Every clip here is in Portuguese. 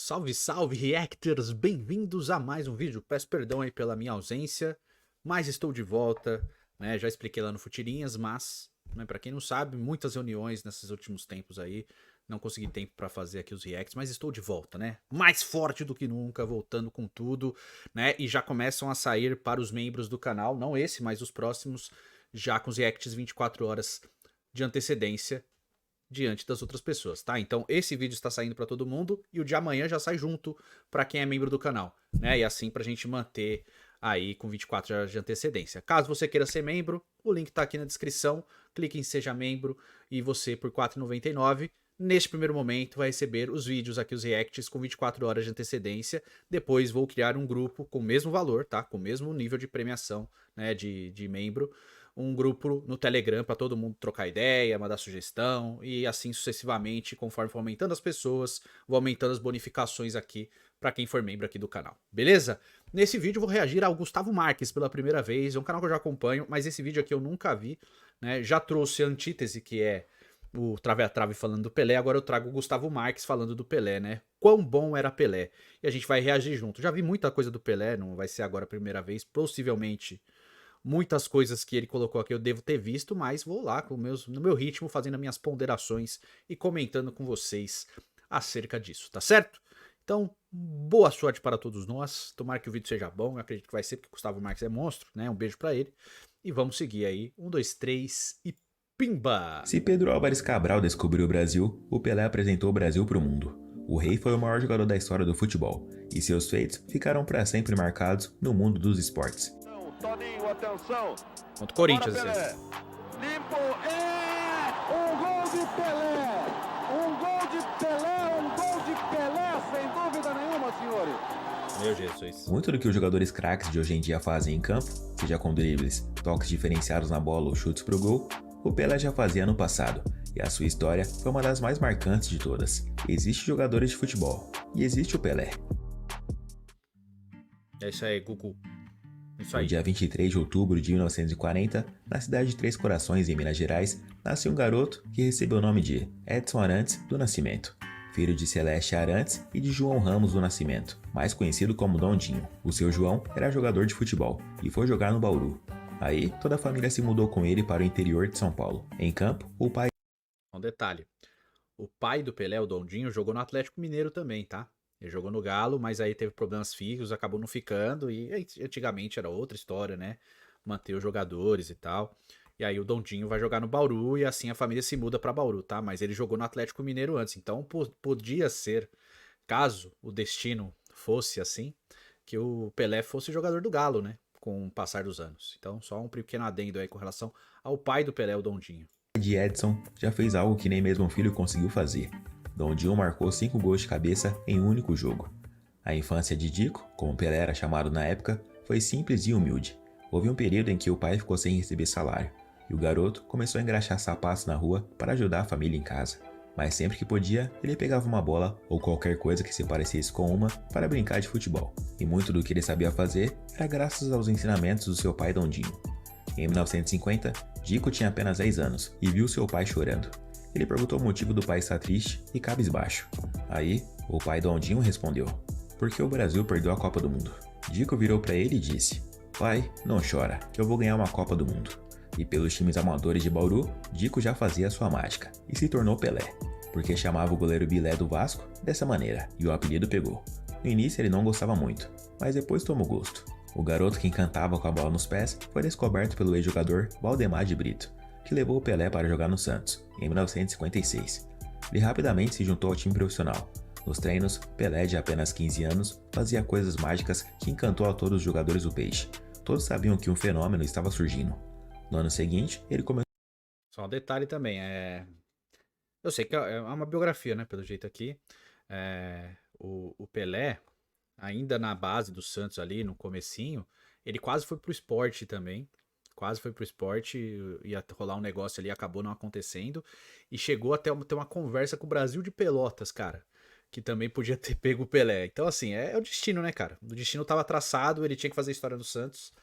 Salve, salve, reactors! Bem-vindos a mais um vídeo. Peço perdão aí pela minha ausência, mas estou de volta, né? Já expliquei lá no Futirinhas, mas, né, para quem não sabe, muitas reuniões nesses últimos tempos aí, não consegui tempo para fazer aqui os reacts, mas estou de volta, né? Mais forte do que nunca, voltando com tudo, né? E já começam a sair para os membros do canal, não esse, mas os próximos, já com os reacts 24 horas de antecedência diante das outras pessoas, tá? Então esse vídeo está saindo para todo mundo e o de amanhã já sai junto para quem é membro do canal, né? E assim pra gente manter aí com 24 horas de antecedência. Caso você queira ser membro, o link tá aqui na descrição, clique em seja membro e você por R$ 4,99 neste primeiro momento vai receber os vídeos aqui, os reacts com 24 horas de antecedência. Depois vou criar um grupo com o mesmo valor, tá? Com o mesmo nível de premiação, né, de membro, um grupo no Telegram para todo mundo trocar ideia, mandar sugestão e assim sucessivamente, conforme for aumentando as pessoas, vou aumentando as bonificações aqui para quem for membro aqui do canal, beleza? Nesse vídeo eu vou reagir ao Gustavo Marques pela primeira vez, é um canal que eu já acompanho, mas esse vídeo aqui eu nunca vi, né? Já trouxe a Antítese, que é o Trave a Trave falando do Pelé, agora eu trago o Gustavo Marques falando do Pelé, né? Quão bom era Pelé. E a gente vai reagir junto. Já vi muita coisa do Pelé, não vai ser agora a primeira vez, possivelmente muitas coisas que ele colocou aqui eu devo ter visto, mas vou lá no meu ritmo, fazendo as minhas ponderações e comentando com vocês acerca disso, tá certo? Então, boa sorte para todos nós. Tomara que o vídeo seja bom. Eu acredito que vai ser, porque o Gustavo Marques é monstro, né? Um beijo para ele. E vamos seguir aí. 1, 2, 3 e pimba! Se Pedro Álvares Cabral descobriu o Brasil, o Pelé apresentou o Brasil para o mundo. O rei foi o maior jogador da história do futebol, e seus feitos ficaram para sempre marcados no mundo dos esportes. Toninho, atenção. Contra o Agora Corinthians, Pelé. esse. Limpo. Um gol de Pelé. Um gol de Pelé. Um gol de Pelé, sem dúvida nenhuma, senhores. Meu Jesus. Muito do que os jogadores craques de hoje em dia fazem em campo, seja com dribles, toques diferenciados na bola ou chutes pro gol, o Pelé já fazia no passado, e a sua história foi uma das mais marcantes de todas. Existem jogadores de futebol, e existe o Pelé. É isso aí, Gugu. Isso No aí. dia 23 de outubro de 1940, na cidade de Três Corações, em Minas Gerais, nasceu um garoto que recebeu o nome de Edson Arantes do Nascimento, filho de Celeste Arantes e de João Ramos do Nascimento, mais conhecido como Dondinho. O seu João era jogador de futebol e foi jogar no Bauru. Aí, toda a família se mudou com ele para o interior de São Paulo. Em campo, o pai Um detalhe. O pai do Pelé, o Dondinho, jogou no Atlético Mineiro também, tá? Ele jogou no Galo, mas aí teve problemas físicos, acabou não ficando. E antigamente era outra história, né? Manter os jogadores e tal. E aí o Dondinho vai jogar no Bauru e assim a família se muda pra Bauru, tá? Mas ele jogou no Atlético Mineiro antes. Então podia ser, caso o destino fosse assim, que o Pelé fosse jogador do Galo, né? Com o passar dos anos. Então só um pequeno adendo aí com relação ao pai do Pelé, o Dondinho. de Edson já fez algo que nem mesmo o filho conseguiu fazer. Dondinho marcou 5 gols de cabeça em um único jogo. A infância de Dico, como Pelé era chamado na época, foi simples e humilde. Houve um período em que o pai ficou sem receber salário, e o garoto começou a engraxar sapatos na rua para ajudar a família em casa. Mas sempre que podia, ele pegava uma bola ou qualquer coisa que se parecesse com uma para brincar de futebol. E muito do que ele sabia fazer era graças aos ensinamentos do seu pai Dondinho. Em 1950, Dico tinha apenas 10 anos e viu seu pai chorando. Ele perguntou o motivo do pai estar triste e cabisbaixo. Aí, o pai Dondinho respondeu: "Porque o Brasil perdeu a Copa do Mundo." Dico virou para ele e disse: "Pai, não chora, que eu vou ganhar uma Copa do Mundo." E pelos times amadores de Bauru, Dico já fazia sua mágica e se tornou Pelé, porque chamava o goleiro Bilé do Vasco dessa maneira e o apelido pegou. No início ele não gostava muito, mas depois tomou gosto. O garoto que encantava com a bola nos pés foi descoberto pelo ex-jogador Valdemar de Brito, que levou o Pelé para jogar no Santos, em 1956. Ele rapidamente se juntou ao time profissional. Nos treinos, Pelé, de apenas 15 anos, fazia coisas mágicas que encantou a todos os jogadores do Peixe. Todos sabiam que um fenômeno estava surgindo. No ano seguinte, ele começou Só um detalhe também, eu sei que é uma biografia, né, pelo jeito aqui. O Pelé, ainda na base do Santos ali, no comecinho, ele quase foi pro esporte também. Quase foi pro esporte, ia rolar um negócio ali, acabou não acontecendo. E chegou até ter uma conversa com o Brasil de Pelotas, cara. Que também podia ter pego o Pelé. Então, assim, é o destino, né, cara? O destino tava traçado, ele tinha que fazer a história do Santos.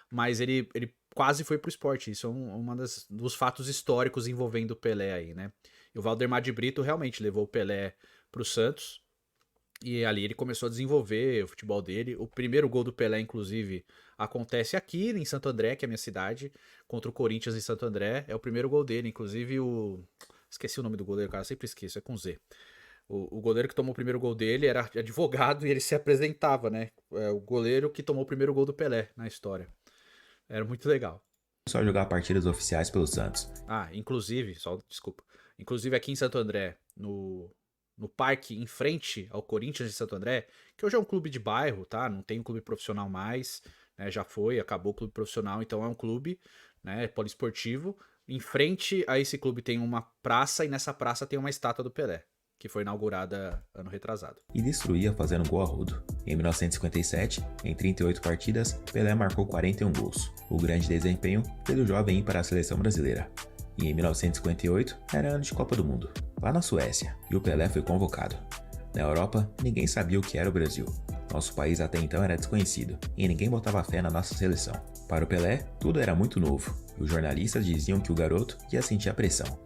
Mas ele quase foi pro esporte. Isso é uma dos fatos históricos envolvendo o Pelé aí, né? E o Valdemar de Brito realmente levou o Pelé pro Santos. E ali ele começou a desenvolver o futebol dele. O primeiro gol do Pelé, inclusive, acontece aqui em Santo André, que é a minha cidade, contra o Corinthians em Santo André. É o primeiro gol dele. Inclusive o... Esqueci o nome do goleiro, cara. Sempre esqueço. É com Z. O goleiro que tomou o primeiro gol dele era advogado e ele se apresentava, né? É o goleiro que tomou o primeiro gol do Pelé na história. Era muito legal. Começou a jogar partidas oficiais pelo Santos. Ah, inclusive, desculpa. Inclusive aqui em Santo André, no parque em frente ao Corinthians de Santo André, que hoje é um clube de bairro, tá? Não tem um clube profissional mais, né? Já foi, acabou o clube profissional, então é um clube, né, poliesportivo. Em frente a esse clube tem uma praça e nessa praça tem uma estátua do Pelé, que foi inaugurada ano retrasado. E destruía fazendo gol a rodo. Em 1957, em 38 partidas, Pelé marcou 41 gols. O grande desempenho fez o jovem ir para a seleção brasileira. E em 1958, era ano de Copa do Mundo, lá na Suécia, e o Pelé foi convocado. Na Europa, ninguém sabia o que era o Brasil. Nosso país até então era desconhecido, e ninguém botava fé na nossa seleção. Para o Pelé, tudo era muito novo, e os jornalistas diziam que o garoto ia sentir a pressão.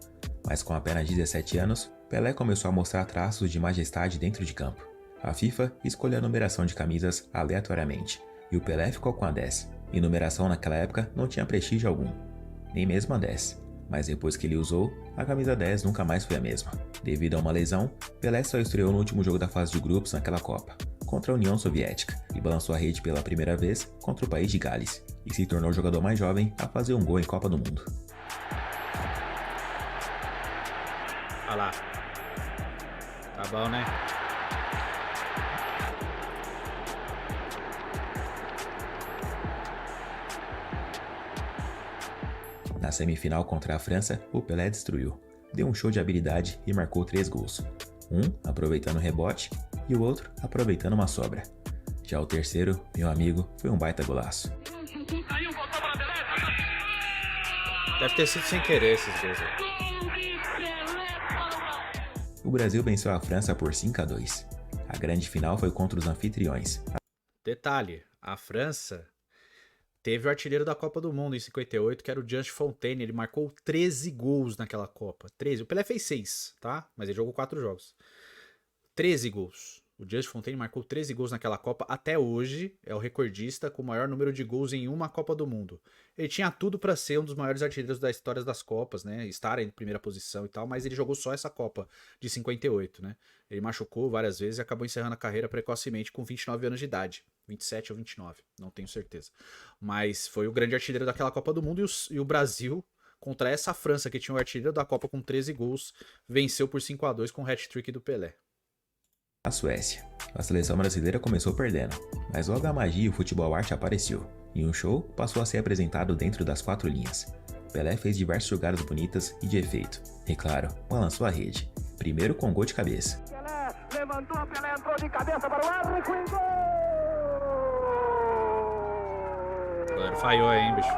Mas com apenas 17 anos, Pelé começou a mostrar traços de majestade dentro de campo. A FIFA escolheu a numeração de camisas aleatoriamente, e o Pelé ficou com a 10. E numeração naquela época não tinha prestígio algum, nem mesmo a 10. Mas depois que ele usou, a camisa 10 nunca mais foi a mesma. Devido a uma lesão, Pelé só estreou no último jogo da fase de grupos naquela Copa, contra a União Soviética, e balançou a rede pela primeira vez contra o país de Gales, e se tornou o jogador mais jovem a fazer um gol em Copa do Mundo. Olha lá. Tá bom, né? Na semifinal contra a França, o Pelé destruiu. Deu um show de habilidade e marcou 3 gols. Um aproveitando o rebote e o outro aproveitando uma sobra. Já o terceiro, meu amigo, foi um baita golaço. Deve ter sido sem querer esses gols. O Brasil venceu a França por 5-2. A grande final foi contra os anfitriões. Detalhe, a França teve o artilheiro da Copa do Mundo em 58, que era o Just Fontaine. Ele marcou 13 gols naquela Copa. 13. O Pelé fez 6, tá? Mas ele jogou 4 jogos. 13 gols. O Just Fontaine marcou 13 gols naquela Copa. Até hoje é o recordista com o maior número de gols em uma Copa do Mundo. Ele tinha tudo para ser um dos maiores artilheiros da história das Copas, né? Estar em primeira posição e tal, mas ele jogou só essa Copa de 58, né? Ele machucou várias vezes e acabou encerrando a carreira precocemente com 29 anos de idade. 27 ou 29, não tenho certeza. Mas foi o grande artilheiro daquela Copa do Mundo e o Brasil, contra essa França que tinha o artilheiro da Copa com 13 gols, venceu por 5-2 com o hat-trick do Pelé. A Suécia. A seleção brasileira começou perdendo, mas logo a magia e o futebol arte apareceu, e um show passou a ser apresentado dentro das 4 linhas. Pelé fez diversas jogadas bonitas e de efeito, e claro, balançou a rede, primeiro com gol de cabeça. Pelé levantou, Pelé entrou de cabeça para o arco e gol! O goleiro falhou aí, hein, bicho?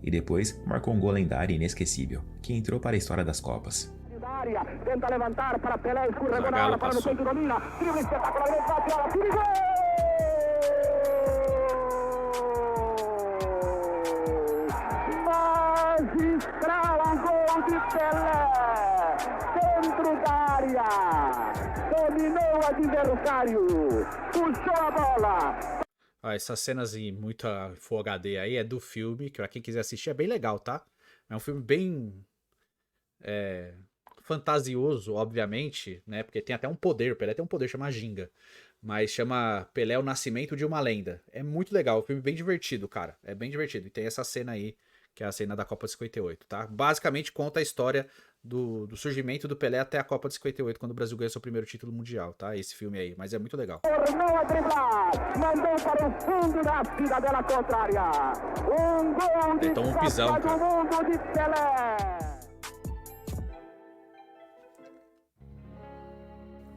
E depois marcou um gol lendário e inesquecível, que entrou para a história das Copas. Tenta levantar para Pelé, escorregou na hora, para no peito, domina, drible espetacular, bate a tira e gol! Magistral gol de Pelé, dentro da área, dominou o adversário, puxou a bola. Ah, essas cenas em muita Full HD aí é do filme, que pra quem quiser assistir é bem legal, tá? É um filme bem fantasioso, obviamente, né? Porque tem até um poder, o Pelé tem um poder, chama Ginga. Mas chama Pelé o Nascimento de uma Lenda. É muito legal, o filme é bem divertido, cara. É bem divertido. E tem essa cena aí, que é a cena da Copa de 58, tá? Basicamente conta a história do surgimento do Pelé até a Copa de 58, quando o Brasil ganhou seu primeiro título mundial, tá? Esse filme aí, mas é muito legal. Tornou a driblar, mandou para o fundo da cidadela contrária. Um gol de Então, um pisão, Copa do Mundo de Pelé.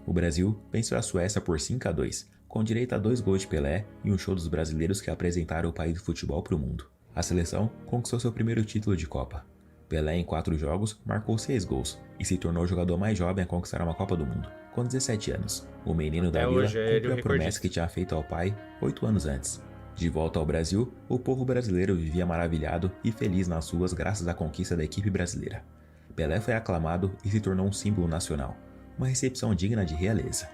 O Brasil venceu a Suécia por 5-2, com direito a 2 gols de Pelé e um show dos brasileiros que apresentaram o país do futebol para o mundo. A seleção conquistou seu primeiro título de Copa. Pelé, em 4 jogos, marcou 6 gols e se tornou o jogador mais jovem a conquistar uma Copa do Mundo, com 17 anos. O menino da Vila cumpriu a promessa que tinha feito ao pai 8 anos antes. De volta ao Brasil, o povo brasileiro vivia maravilhado e feliz nas ruas graças à conquista da equipe brasileira. Pelé foi aclamado e se tornou um símbolo nacional, uma recepção digna de realeza.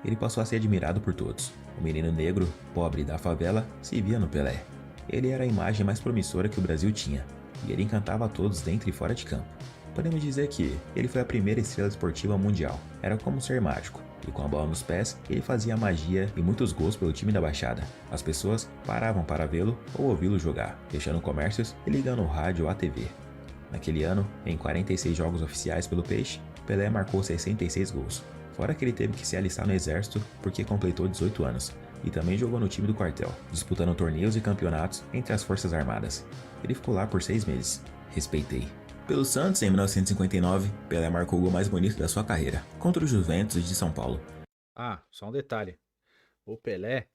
Ele passou a ser admirado por todos. O menino negro, pobre da favela, se via no Pelé. Ele era a imagem mais promissora que o Brasil tinha, e ele encantava a todos dentro e fora de campo. Podemos dizer que ele foi a primeira estrela esportiva mundial. Era como ser mágico, e com a bola nos pés, ele fazia magia e muitos gols pelo time da Baixada. As pessoas paravam para vê-lo ou ouvi-lo jogar, fechando comércios e ligando o rádio ou a TV. Naquele ano, em 46 jogos oficiais pelo Peixe, Pelé marcou 66 gols. Fora que ele teve que se alistar no exército porque completou 18 anos, e também jogou no time do quartel, disputando torneios e campeonatos entre as Forças Armadas. Ele ficou lá por 6 meses. Respeitei. Pelo Santos, em 1959, Pelé marcou o gol mais bonito da sua carreira, contra o Juventus de São Paulo. Ah, só um detalhe. O Pelé,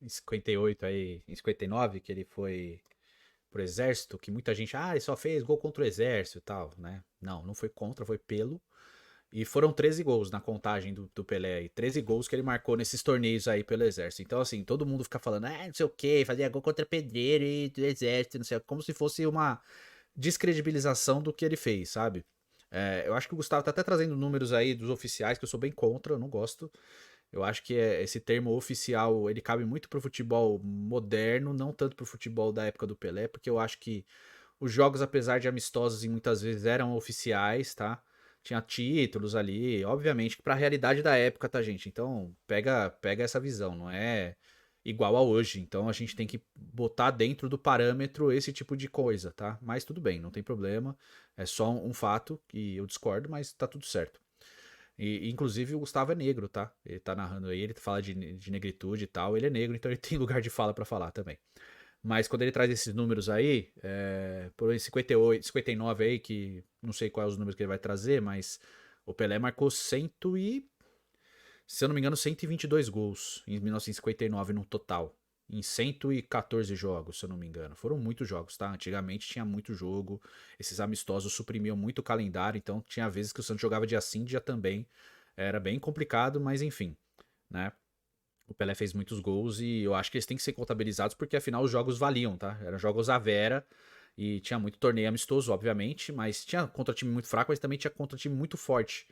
em 58 aí, em 59, que ele foi pro exército, que muita gente, ele só fez gol contra o exército e tal, né? Não foi contra, foi pelo. E foram 13 gols na contagem do Pelé aí. 13 gols que ele marcou nesses torneios aí pelo exército. Então, assim, todo mundo fica falando, não sei o quê, fazia gol contra pedreiro e do exército, não sei, como se fosse uma descredibilização do que ele fez, sabe? Eu acho que o Gustavo tá até trazendo números aí dos oficiais, que eu sou bem contra, eu não gosto. Eu acho que esse termo oficial, ele cabe muito pro futebol moderno, não tanto pro futebol da época do Pelé, porque eu acho que os jogos, apesar de amistosos e muitas vezes eram oficiais, tá? Tinha títulos ali, obviamente que pra realidade da época, tá, gente? Então, pega essa visão, não é igual a hoje. Então, a gente tem que botar dentro do parâmetro esse tipo de coisa, tá? Mas tudo bem, não tem problema. É só um fato que eu discordo, mas tá tudo certo. E, inclusive, o Gustavo é negro, tá? Ele tá narrando aí, ele fala de negritude e tal. Ele é negro, então ele tem lugar de fala pra falar também. Mas quando ele traz esses números aí, por aí 58, 59 aí, que não sei quais os números que ele vai trazer, mas o Pelé marcou se eu não me engano, 122 gols em 1959 no total. Em 114 jogos, se eu não me engano. Foram muitos jogos, tá? Antigamente tinha muito jogo, esses amistosos suprimiam muito o calendário, então tinha vezes que o Santos jogava dia sim, dia também. Era bem complicado, mas enfim, né? O Pelé fez muitos gols e eu acho que eles têm que ser contabilizados porque afinal os jogos valiam, tá? Eram jogos à vera e tinha muito torneio amistoso, obviamente, mas tinha contra time muito fraco, mas também tinha contra time muito forte.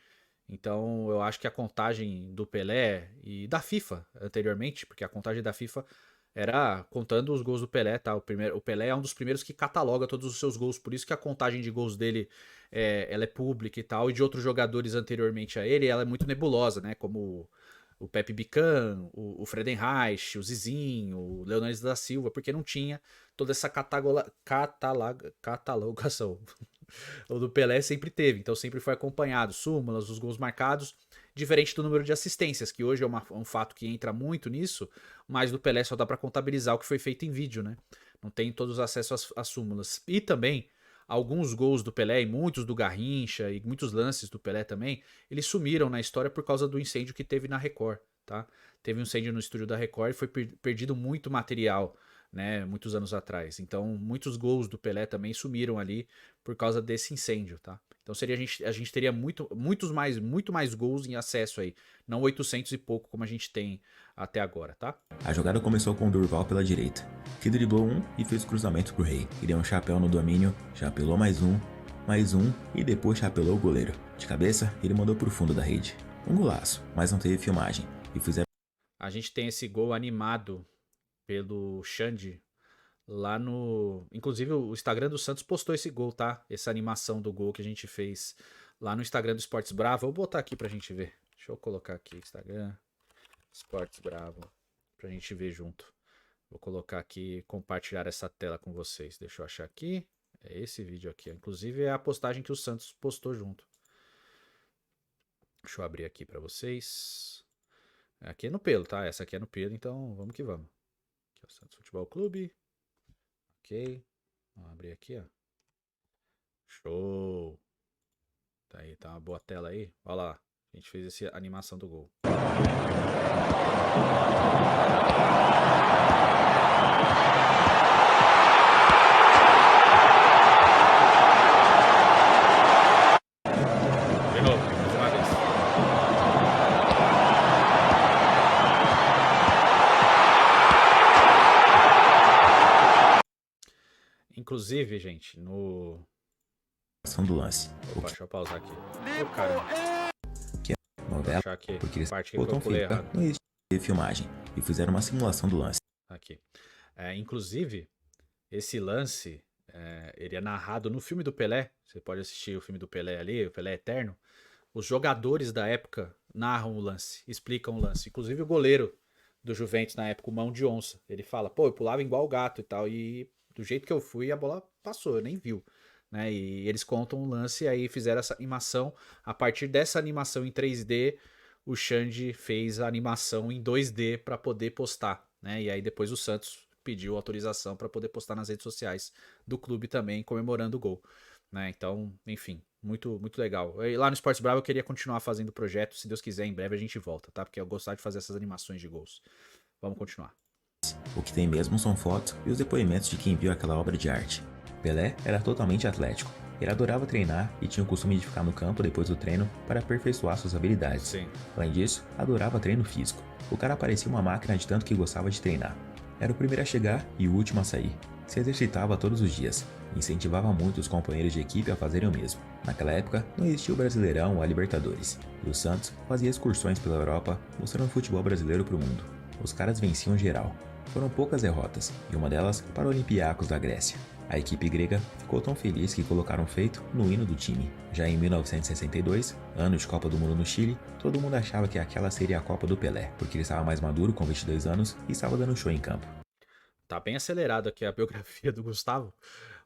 Então eu acho que a contagem do Pelé e da FIFA anteriormente, porque a contagem da FIFA era contando os gols do Pelé, tá? O Pelé é um dos primeiros que cataloga todos os seus gols, por isso que a contagem de gols dele ela é pública e tal, e de outros jogadores anteriormente a ele, ela é muito nebulosa, né? Como o Pepe Bican, o Friedenreich, o Zizinho, o Leonardo da Silva, porque não tinha toda essa catalogação. O do Pelé sempre teve, então sempre foi acompanhado, súmulas, os gols marcados, diferente do número de assistências, que hoje é um fato que entra muito nisso, mas do Pelé só dá para contabilizar o que foi feito em vídeo, né? Não tem todos os acessos às súmulas. E também, alguns gols do Pelé e muitos do Garrincha e muitos lances do Pelé também, eles sumiram na história por causa do incêndio que teve na Record, tá? Teve um incêndio no estúdio da Record e foi perdido muito material, né, muitos anos atrás. Então, muitos gols do Pelé também sumiram ali por causa desse incêndio, tá? Então, a gente teria muito mais gols em acesso aí, não 800 e pouco como a gente tem até agora, tá? A jogada começou com o Durval pela direita, que driblou um e fez cruzamento pro Rei, que deu um chapéu no domínio, chapelou mais um e depois chapelou o goleiro. De cabeça, ele mandou pro fundo da rede. Um golaço, mas não teve filmagem, e fizeram... A gente tem esse gol animado pelo Xande lá no... Inclusive o Instagram do Santos postou esse gol, tá? Essa animação do gol que a gente fez lá no Instagram do Esportes Bravo. Vou botar aqui pra gente ver. Deixa eu colocar aqui, Instagram Esportes Bravo, pra gente ver junto. Vou colocar aqui, compartilhar essa tela com vocês. Deixa eu achar aqui. É esse vídeo aqui. Inclusive é a postagem que o Santos postou junto. Deixa eu abrir aqui pra vocês. Aqui é no pelo, tá? Essa aqui é no pelo, então vamos que vamos. Aqui é o Santos Futebol Clube. Ok. Vamos abrir aqui, ó. Show. Tá aí, tá uma boa tela aí. Olha lá. A gente fez essa animação do gol. De novo, mais uma vez. Inclusive, gente, no... do lance. Opa, deixa eu pausar aqui. Ô, cara. novela, achar aqui porque a eles parte que botam calculei fita, errado. não existia filmagem, e fizeram uma simulação do lance. Aqui. Inclusive, esse lance, ele é narrado no filme do Pelé. Você pode assistir o filme do Pelé ali, o Pelé Eterno. Os jogadores da época narram o lance, explicam o lance. Inclusive o goleiro do Juventus na época, o Mão de Onça. Ele fala, pô, eu pulava igual o gato e tal. E do jeito que eu fui, a bola passou, eu nem viu. Né? E eles contam o lance e aí fizeram essa animação. A partir dessa animação em 3D, o Xande fez a animação em 2D para poder postar. Né? E aí depois o Santos pediu autorização para poder postar nas redes sociais do clube também, comemorando o gol. Né? Então, enfim, muito, muito legal. E lá no Esportes Bravo eu queria continuar fazendo o projeto. Se Deus quiser, em breve a gente volta, tá? Porque eu gostava de fazer essas animações de gols. Vamos continuar. O que tem mesmo são fotos e os depoimentos de quem viu aquela obra de arte. Pelé era totalmente atlético. Ele adorava treinar e tinha o costume de ficar no campo depois do treino para aperfeiçoar suas habilidades. Sim. Além disso, adorava treino físico. O cara parecia uma máquina de tanto que gostava de treinar. Era o primeiro a chegar e o último a sair. Se exercitava todos os dias. Incentivava muito os companheiros de equipe a fazerem o mesmo. Naquela época, não existia o Brasileirão ou a Libertadores. E o Santos fazia excursões pela Europa, mostrando o futebol brasileiro para o mundo. Os caras venciam geral. Foram poucas derrotas, e uma delas para o Olympiacos da Grécia. A equipe grega ficou tão feliz que colocaram feito no hino do time. Já em 1962, ano de Copa do Mundo no Chile, todo mundo achava que aquela seria a Copa do Pelé, porque ele estava mais maduro com 22 anos e estava dando show em campo. Tá bem acelerado aqui a biografia do Gustavo.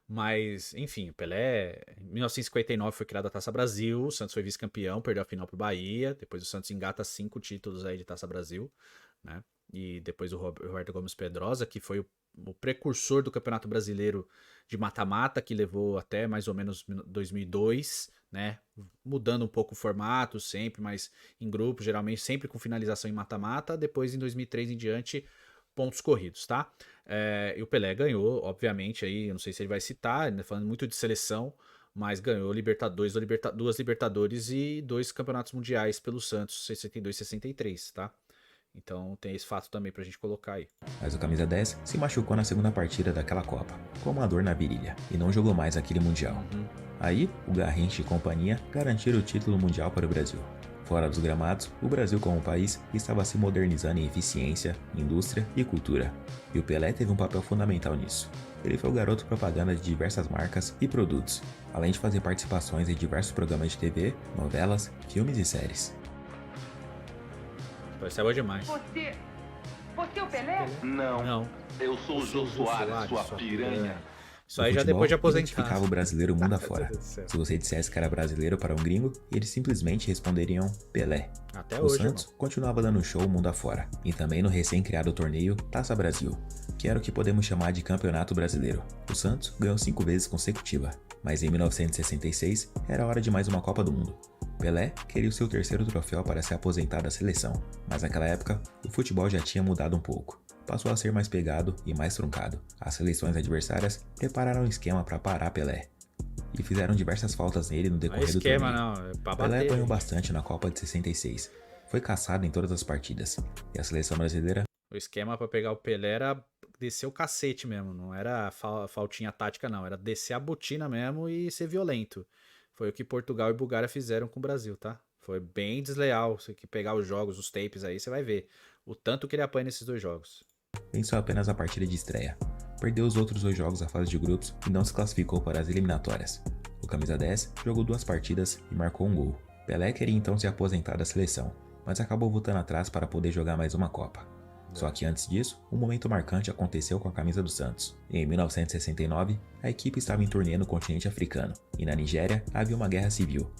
Mas, enfim, o Pelé, em 1959 foi criada a Taça Brasil, o Santos foi vice-campeão, perdeu a final pro Bahia, depois o Santos engata 5 títulos aí de Taça Brasil, né? E depois o Roberto Gomes Pedrosa, que foi o precursor do Campeonato Brasileiro de mata-mata, que levou até mais ou menos 2002, né? Mudando um pouco o formato sempre, mas em grupo, geralmente sempre com finalização em mata-mata, depois em 2003 em diante, pontos corridos, tá? E o Pelé ganhou, obviamente, aí, eu não sei se ele vai citar, né, falando muito de seleção, mas ganhou duas Libertadores e 2 campeonatos mundiais pelo Santos, 62 e 63, tá? Então tem esse fato também pra gente colocar aí. Mas o camisa 10 se machucou na segunda partida daquela Copa, com uma dor na virilha, e não jogou mais aquele Mundial. Aí, o Garrincha e companhia garantiram o título mundial para o Brasil. Fora dos gramados, o Brasil como país estava se modernizando em eficiência, indústria e cultura. E o Pelé teve um papel fundamental nisso. Ele foi o garoto propaganda de diversas marcas e produtos, além de fazer participações em diversos programas de TV, novelas, filmes e séries. Parece boa demais. Você é o Pelé? Não. Eu sou o Jô Soares, sua piranha. Isso aí O já futebol depois de aposentar. identificava o brasileiro mundo afora. Deus do céu. Se você dissesse que era brasileiro para um gringo, eles simplesmente responderiam Pelé. Até O hoje, Santos irmão. continuava dando show mundo afora, e também no recém-criado torneio Taça Brasil, que era o que podemos chamar de Campeonato Brasileiro. O Santos ganhou 5 vezes consecutiva, mas em 1966 era hora de mais uma Copa do Mundo. Pelé queria o seu terceiro troféu para se aposentar da seleção, mas naquela época o futebol já tinha mudado um pouco. Passou a ser mais pegado e mais truncado. As seleções adversárias prepararam um esquema para parar Pelé, e fizeram diversas faltas nele no Não é decorrer do esquema, torneio. não. É pra Pelé bater. apanhou bastante na Copa de 66. Foi caçado em todas as partidas. E a seleção brasileira O esquema pra pegar o Pelé era descer o cacete mesmo. Não era faltinha tática, não. Era descer a botina mesmo e ser violento. Foi o que Portugal e Bulgária fizeram com o Brasil, tá? Foi bem desleal. Se que pegar os jogos, os tapes aí, você vai ver o tanto que ele apanha nesses 2 jogos. venceu apenas a partida de estreia. Perdeu os outros 2 jogos da fase de grupos e não se classificou para as eliminatórias. O camisa 10 jogou 2 partidas e marcou um gol. Pelé queria então se aposentar da seleção, mas acabou voltando atrás para poder jogar mais uma Copa. Só que antes disso, um momento marcante aconteceu com a camisa do Santos. Em 1969, a equipe estava em turnê no continente africano, e na Nigéria havia uma guerra civil.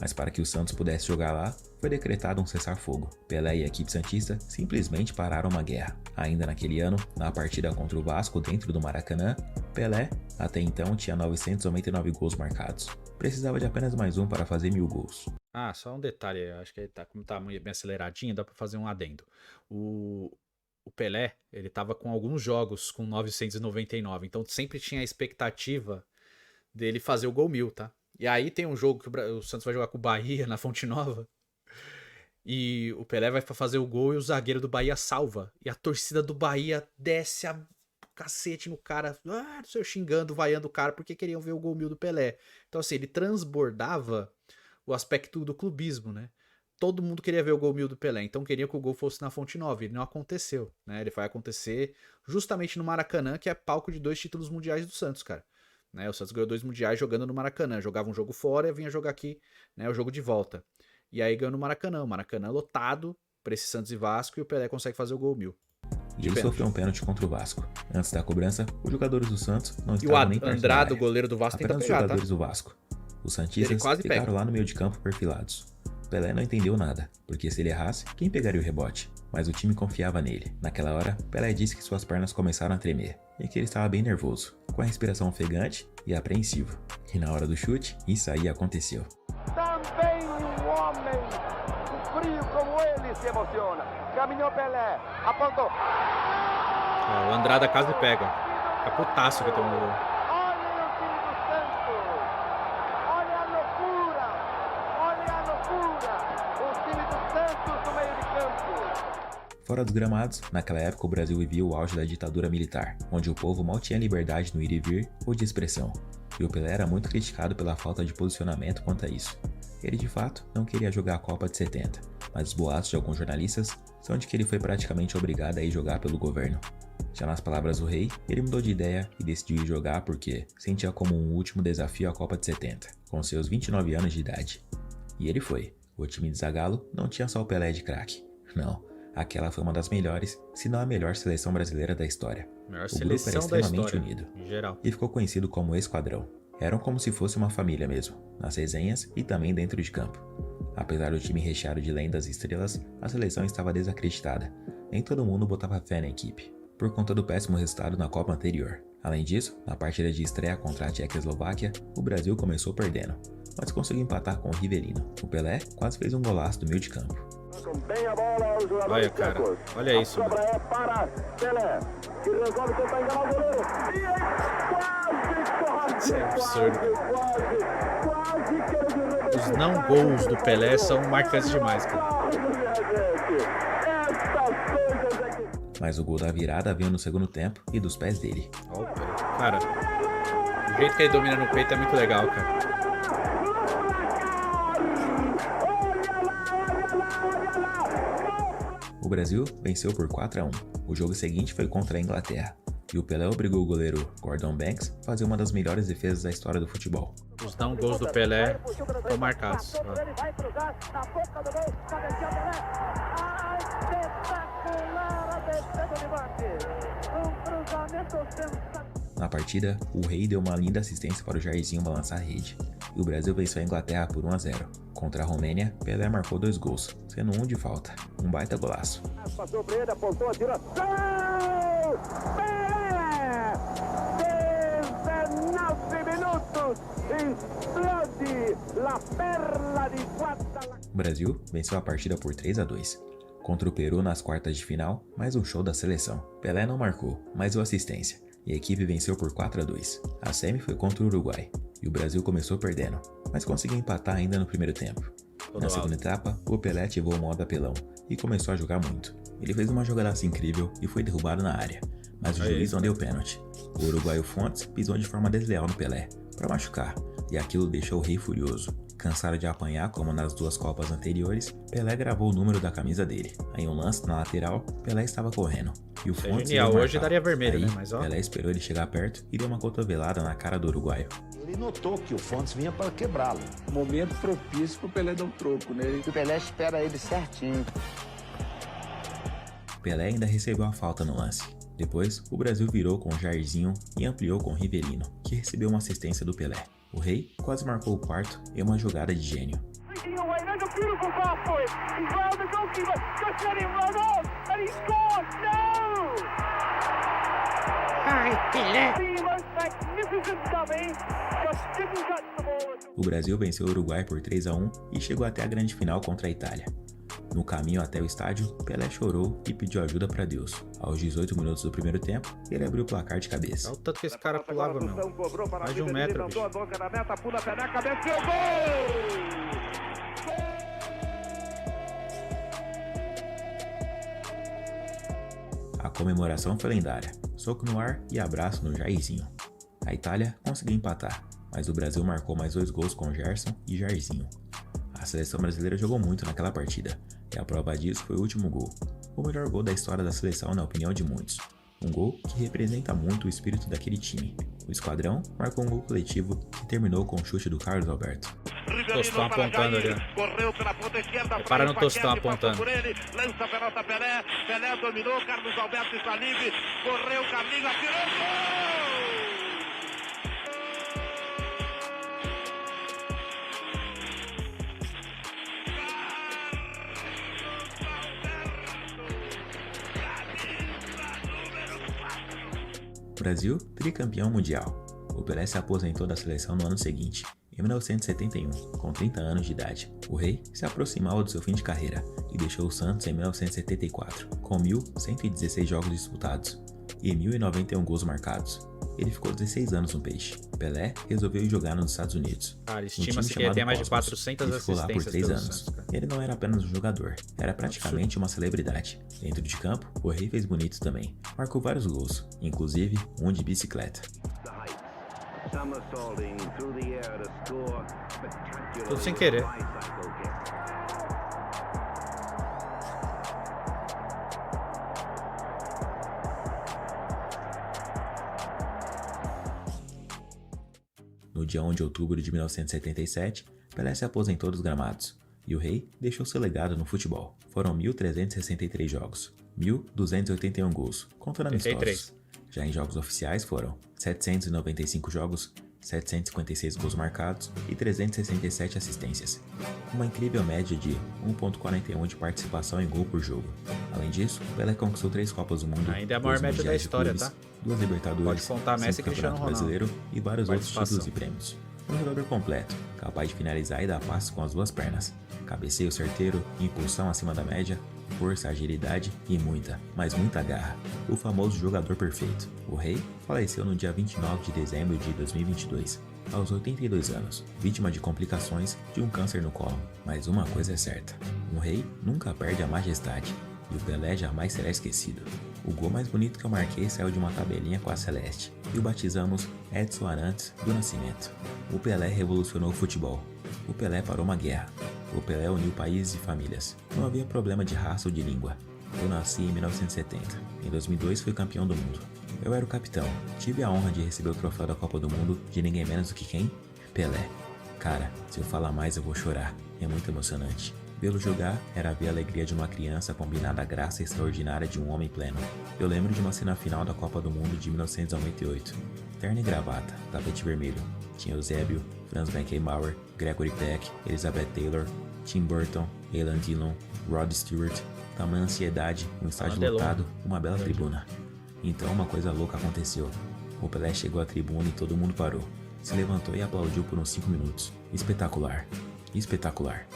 Mas para que o Santos pudesse jogar lá, foi decretado um cessar-fogo. Pelé e a equipe santista simplesmente pararam uma guerra. Ainda naquele ano, na partida contra o Vasco dentro do Maracanã, Pelé, até então, tinha 999 gols marcados. Precisava de apenas mais um para fazer 1000 gols. Ah, só um detalhe, acho que ele tá, como tá bem aceleradinho, dá pra fazer um adendo. O Pelé, ele tava com alguns jogos com 999, então sempre tinha a expectativa dele fazer o gol 1000, tá? E aí tem um jogo que o Santos vai jogar com o Bahia na Fonte Nova, e o Pelé vai fazer o gol e o zagueiro do Bahia salva. E a torcida do Bahia desce a cacete no cara, xingando, vaiando o cara, porque queriam ver o gol 1000 do Pelé. Então assim, ele transbordava o aspecto do clubismo, né? todo mundo queria ver o gol 1000 do Pelé, então queria que o gol fosse na Fonte Nova, e não aconteceu, né? Ele vai acontecer justamente no Maracanã, que é palco de 2 títulos mundiais do Santos, cara. Né? O Santos ganhou 2 mundiais jogando no Maracanã, jogava um jogo fora e vinha jogar aqui, né, o jogo de volta. E aí ganhou no Maracanã, o Maracanã lotado pra esse Santos e Vasco, e o Pelé consegue fazer o gol 1000. E ele sofreu um pênalti contra o Vasco. Antes da cobrança, os jogadores do Santos não E estavam nem o perto da Andrade, área. o goleiro do Vasco, tenta Apenas os pegar, tá? jogadores do Vasco. Os Ele santistas quase ficaram pega. lá no meio de campo perfilados. Pelé não entendeu nada, porque se ele errasse, quem pegaria o rebote? Mas o time confiava nele. Naquela hora, Pelé disse que suas pernas começaram a tremer, e que ele estava bem nervoso, com a respiração ofegante e apreensivo. E na hora do chute, isso aí aconteceu. Também um homem frio como ele se emociona. Caminhou Pelé, apontou. Ó, o Andrada quase pega. Fica putaço que tomou o gol. Olhem o time do Santos. Olha a loucura. Olha a loucura. O time do Santos no meio de campo. Fora dos gramados, naquela época o Brasil vivia o auge da ditadura militar, onde o povo mal tinha liberdade no ir e vir ou de expressão. E o Pelé era muito criticado pela falta de posicionamento quanto a isso. Ele de fato não queria jogar a Copa de 70, mas os boatos de alguns jornalistas são de que ele foi praticamente obrigado a ir jogar pelo governo. Já nas palavras do rei, ele mudou de ideia e decidiu ir jogar porque sentia como um último desafio a Copa de 70, com seus 29 anos de idade. E ele foi. O time de Zagallo não tinha só o Pelé de craque. Não, aquela foi uma das melhores, se não a melhor seleção brasileira da história. Melhor O grupo era seleção da extremamente história, unido em geral. e ficou conhecido como Esquadrão. Eram como se fosse uma família mesmo, nas resenhas e também dentro de campo. Apesar do time recheado de lendas e estrelas, a seleção estava desacreditada. Nem todo mundo botava fé na equipe, por conta do péssimo resultado na Copa anterior. Além disso, na partida de estreia contra a Tchecoslováquia, o Brasil começou perdendo, mas conseguiu empatar com o Rivelino. O Pelé quase fez um golaço do meio de campo. Bem a bola, os jogadores Olha, cara, tchecos. olha isso, A sobra mano. é para Pelé, que resolve tentar enganar o goleiro. E aí, Isso é absurdo. quase que ele Os não gols do Pelé são marcantes demais, cara. quase, minha gente. Estas coisas é que... Mas o gol da virada veio no segundo tempo e dos pés dele. Ó, o Pelé. Cara, o jeito que ele domina no peito é muito legal, cara. O Brasil venceu por 4-1. O jogo seguinte foi contra a Inglaterra, e o Pelé obrigou o goleiro Gordon Banks a fazer uma das melhores defesas da história do futebol. Os não gols do Pelé estão marcados. Ó. Ele vai cruzar na boca do gol, cabeceou Pelé. Ah, espetacular a defesa de Banque. Um cruzamento sensacional. Na partida, o Rei deu uma linda assistência para o Jairzinho balançar a rede, e o Brasil venceu a Inglaterra por 1-0. Contra a Romênia, Pelé marcou 2 gols, sendo um de falta. Um baita golaço. Passou para ele, apontou a direção. Pelé! 19 minutos. Explode la perla de Guadalajara. O Brasil venceu a partida por 3-2. Contra o Peru nas quartas de final, mais um show da seleção. Pelé não marcou, mas deu assistência, e a equipe venceu por 4-2. A semi foi contra o Uruguai, e o Brasil começou perdendo, mas conseguiu empatar ainda no primeiro tempo. Na segunda etapa, o Pelé ativou o modo apelão e começou a jogar muito. Ele fez uma jogadaça incrível e foi derrubado na área, mas o juiz não deu pênalti. O uruguaio Fontes pisou de forma desleal no Pelé, para machucar, e aquilo deixou o rei furioso. Cansado de apanhar como nas 2 Copas anteriores, Pelé gravou o número da camisa dele. Em um lance na lateral, Pelé estava correndo, e o Fontes genial, ia hoje marcar. daria vermelho, Aí, né? Mas ó. Pelé esperou ele chegar perto e deu uma cotovelada na cara do uruguaio. Ele notou que o Fontes vinha para quebrá-lo. Momento propício pro Pelé dar um troco, né? O Pelé espera ele certinho. Pelé ainda recebeu a falta no lance. Depois, o Brasil virou com o Jairzinho e ampliou com o Rivelino, que recebeu uma assistência do Pelé. O Rei quase marcou o quarto em uma jogada de gênio. Leading away, there's a beautiful pass for it. He's round the goalkeeper, just let him run on, and he scores. No! The most magnificent dummy, just didn't touch the ball. O Brasil venceu o Uruguai por 3-1 e chegou até a grande final contra a Itália. No caminho até o estádio, Pelé chorou e pediu ajuda para Deus. Aos 18 minutos do primeiro tempo, ele abriu o placar de cabeça. Olha o tanto que esse cara pulava, meu. Cobrou para Mais de 1 metro, bicho. a boca na meta, pula a pé, cabeceou, gol! A comemoração foi lendária. Soco no ar e abraço no Jairzinho. A Itália conseguiu empatar, mas o Brasil marcou mais 2 gols com Gerson e Jairzinho. A seleção brasileira jogou muito naquela partida, e a prova disso foi o último gol. O melhor gol da história da seleção na opinião de muitos. Um gol que representa muito o espírito daquele time. O esquadrão marcou um gol coletivo que terminou com o chute do Carlos Alberto. Tostão apontando ali. Repara no Tostão apontando. Lança a pelota Pelé. Pelé dominou. Carlos Alberto está livre. Correu, Carlinhos atirou. Gol! Brasil, tricampeão mundial. O Pelé se aposentou da seleção no ano seguinte, em 1971, com 30 anos de idade. O Rei se aproximava do seu fim de carreira e deixou o Santos em 1974, com 1.116 jogos disputados e 1.091 gols marcados. Ele ficou 16 anos no Peixe. Pelé resolveu ir jogar nos Estados Unidos. Cara, um estima-se time que ele tem chamado mais de Cosmos. 400 Ele ficou lá por assistências 3 pelo anos. Santos, cara. Ele não era apenas um jogador, era praticamente uma celebridade. Dentro de campo, o Rei fez bonito também. Marcou vários gols, inclusive um de bicicleta. Tudo sem querer. No dia 1 de outubro de 1977, Pelé se aposentou dos gramados, e o Rei deixou seu legado no futebol. Foram 1.363 jogos, 1.281 gols, contando amistosos. 83. Já em jogos oficiais foram 795 jogos, 756 gols marcados e 367 assistências. Uma incrível média de 1.41 de participação em gol por jogo. Além disso, Pelé conquistou 3 Copas do Mundo, Ainda é a maior 2 média da Mundiais de história, clubes, tá? 2 Libertadores, Pode contar Messi 5 e Cristiano Campeonato Ronaldo. Brasileiro e vários outros Participação. títulos e prêmios. Um jogador completo, capaz de finalizar e dar passes com as duas pernas, cabeceio certeiro, impulsão acima da média, força, agilidade e muita, mas muita garra. O famoso jogador perfeito. O Rei faleceu no dia 29 de dezembro de 2022, aos 82 anos, vítima de complicações de um câncer no cólon. Mas uma coisa é certa, um rei nunca perde a majestade, e o Pelé jamais será esquecido. O gol mais bonito que eu marquei saiu de uma tabelinha com a Celeste, e o batizamos Edson Arantes do Nascimento. O Pelé revolucionou o futebol. O Pelé parou uma guerra. O Pelé uniu países e famílias. Não havia problema de raça ou de língua. Eu nasci em 1970. Em 2002 fui campeão do mundo. Eu era o capitão. Tive a honra de receber o troféu da Copa do Mundo de ninguém menos do que quem? Pelé. Cara, se eu falar mais eu vou chorar. É muito emocionante. Vê-lo jogar era ver a alegria de uma criança combinada à graça extraordinária de um homem pleno. Eu lembro de uma cena final da Copa do Mundo de 1998. Terno e gravata, tapete vermelho. Tinha Eusébio, Franz Beckenbauer, Gregory Peck, Elizabeth Taylor, Tim Burton, Alan Dillon, Rod Stewart. Tamanha ansiedade, um estádio Alan Delon. lotado, uma bela tribuna. Então uma coisa louca aconteceu. O Pelé chegou à tribuna e todo mundo parou. Se levantou e aplaudiu por uns 5 minutos. Espetacular. Espetacular.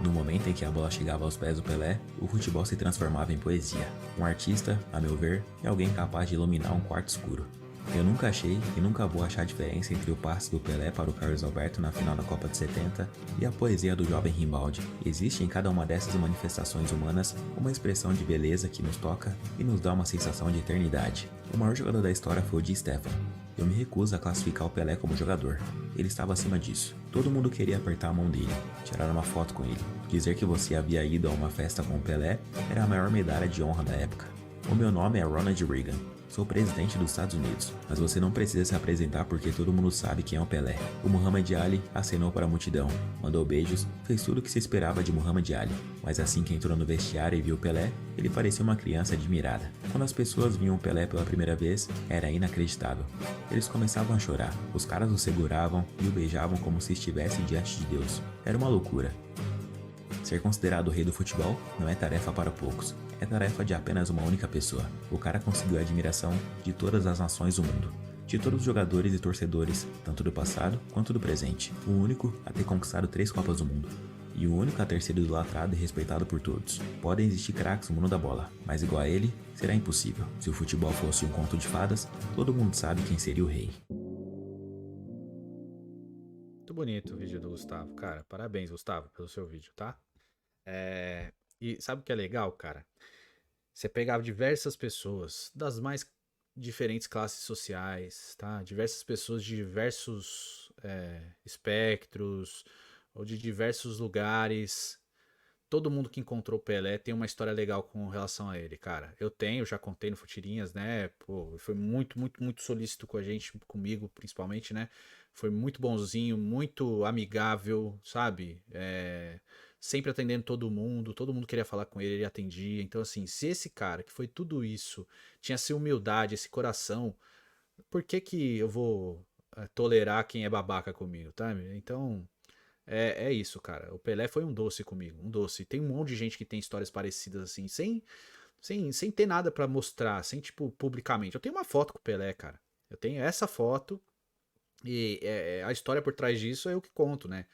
No momento em que a bola chegava aos pés do Pelé, o futebol se transformava em poesia. Um artista, a meu ver, é alguém capaz de iluminar um quarto escuro. Eu nunca achei e nunca vou achar a diferença entre o passe do Pelé para o Carlos Alberto na final da Copa de 70 e a poesia do jovem Rimbaldi. Existe em cada uma dessas manifestações humanas uma expressão de beleza que nos toca e nos dá uma sensação de eternidade. O maior jogador da história foi o Di Stéfano. Eu me recuso a classificar o Pelé como jogador. Ele estava acima disso. Todo mundo queria apertar a mão dele, tirar uma foto com ele. Dizer que você havia ido a uma festa com o Pelé era a maior medalha de honra da época. O meu nome é Ronald Reagan. Sou presidente dos Estados Unidos, mas você não precisa se apresentar porque todo mundo sabe quem é o Pelé. O Muhammad Ali acenou para a multidão, mandou beijos, fez tudo o que se esperava de Muhammad Ali. Mas assim que entrou no vestiário e viu Pelé, ele parecia uma criança admirada. Quando as pessoas viam Pelé pela primeira vez, era inacreditável. Eles começavam a chorar, os caras o seguravam e o beijavam como se estivesse diante de Deus. Era uma loucura. Ser considerado o rei do futebol não é tarefa para poucos, é tarefa de apenas uma única pessoa. O cara conseguiu a admiração de todas as nações do mundo, de todos os jogadores e torcedores, tanto do passado quanto do presente. O único a ter conquistado 3 Copas do Mundo. E o único a ter sido idolatrado e respeitado por todos. Podem existir craques no mundo da bola, mas igual a ele, será impossível. Se o futebol fosse um conto de fadas, todo mundo sabe quem seria o rei. Muito bonito o vídeo do Gustavo, cara. Parabéns, Gustavo, pelo seu vídeo, tá? E sabe o que é legal, cara? Você pegava diversas pessoas das mais diferentes classes sociais, tá? Diversas pessoas de diversos espectros, ou de diversos lugares. Todo mundo que encontrou o Pelé tem uma história legal com relação a ele, cara. Eu tenho, já contei no Futirinhas, né? Pô, foi muito, muito, muito solícito com a gente, comigo principalmente, né? Foi muito bonzinho, muito amigável, sabe? Sempre atendendo todo mundo queria falar com ele, ele atendia. Então, assim, se esse cara que foi tudo isso, tinha essa humildade, esse coração, por que que eu vou tolerar quem é babaca comigo, tá? Então, é isso, cara. O Pelé foi um doce comigo, um doce. Tem um monte de gente que tem histórias parecidas assim, sem ter nada pra mostrar, sem, tipo, publicamente. Eu tenho uma foto com o Pelé, cara. Eu tenho essa foto e a história por trás disso é eu que conto, né?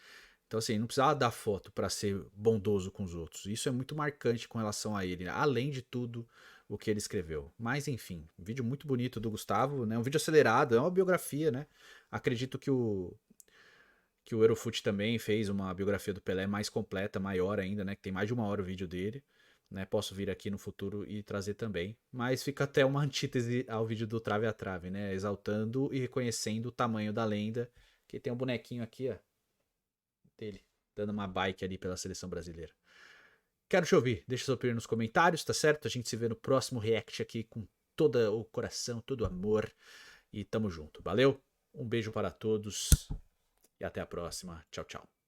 Então, assim, não precisava dar foto pra ser bondoso com os outros. Isso é muito marcante com relação a ele, né? Além de tudo o que ele escreveu. Mas, enfim, um vídeo muito bonito do Gustavo, né? Um vídeo acelerado, é uma biografia, né? Acredito que o Eurofut também fez uma biografia do Pelé mais completa, maior ainda, né? Que tem mais de 1 hora o vídeo dele. Né? Posso vir aqui no futuro e trazer também. Mas fica até uma antítese ao vídeo do Trave a Trave, né? Exaltando e reconhecendo o tamanho da lenda. Que tem um bonequinho aqui, ó. Dele. Dando uma bike ali pela seleção brasileira. Quero te ouvir. Deixa sua opinião nos comentários, tá certo? A gente se vê no próximo react aqui com todo o coração, todo o amor. E tamo junto. Valeu? Um beijo para todos. E até a próxima. Tchau, tchau.